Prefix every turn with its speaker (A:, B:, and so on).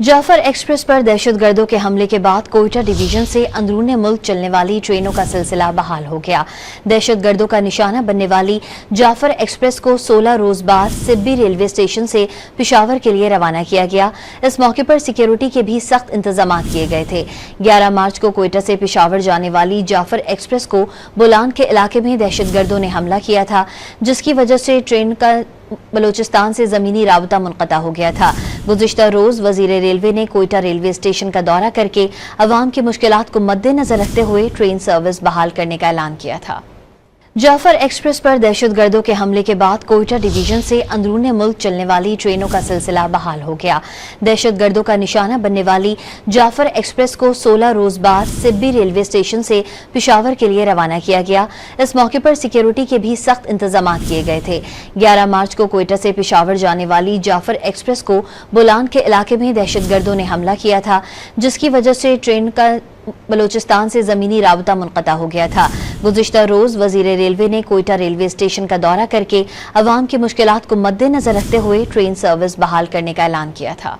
A: Jafar express पर दहशतगर्दों के हमले के बाद कोयटा डिवीजन से अंदरूनी मुल्क चलने वाली ट्रेनों का सिलसिला बहाल हो गया। दहशतगर्दों का निशाना बनने वाली जाफर एक्सप्रेस को 16 रोज बाद सिब्बी रेलवे स्टेशन से पेशावर के लिए रवाना किया गया। इस मौके पर सिक्योरिटी के भी सख्त इंतजाम किए गए थे। 11 मार्च को कोयटा से पेशावर जाने वाली जाफर एक्सप्रेस को बुलान के इलाके में दहशतगर्दों ने हमला किया था, जिसकी वजह से ट्रेन का बलोचिस्तान से जमीनी राबता मुनक़ता हो गया था। गुज़िश्ता रोज वज़ीर रेलवे ने कोयटा रेलवे स्टेशन का दौरा करके अवाम की मुश्किलात को मद्देनजर रखते हुए ट्रेन सर्विस बहाल करने का ऐलान किया था। जाफर एक्सप्रेस पर दहशतगर्दों के हमले के बाद कोयटा डिवीजन से अंदरूनी मुल्क चलने वाली ट्रेनों का सिलसिला बहाल हो गया। दहशतगर्दों का निशाना बनने वाली जाफर एक्सप्रेस को 16 रोज बाद सिब्बी रेलवे स्टेशन से पेशावर के लिए रवाना किया गया। इस मौके पर सिक्योरिटी के भी सख्त इंतजाम किए गए थे। 11 मार्च को कोयटा से पेशावर जाने वाली जाफर एक्सप्रेस को बुलान के इलाके में दहशतगर्दों ने हमला किया था, जिसकी वजह से ट्रेन का बलोचिस्तान से जमीनी राबता मुनक़ता हो गया था। गुज़िश्ता रोज वज़ीर रेलवे ने कोयटा रेलवे स्टेशन का दौरा करके अवाम की मुश्किलात को मद्देनजर रखते हुए ट्रेन सर्विस बहाल करने का ऐलान किया था।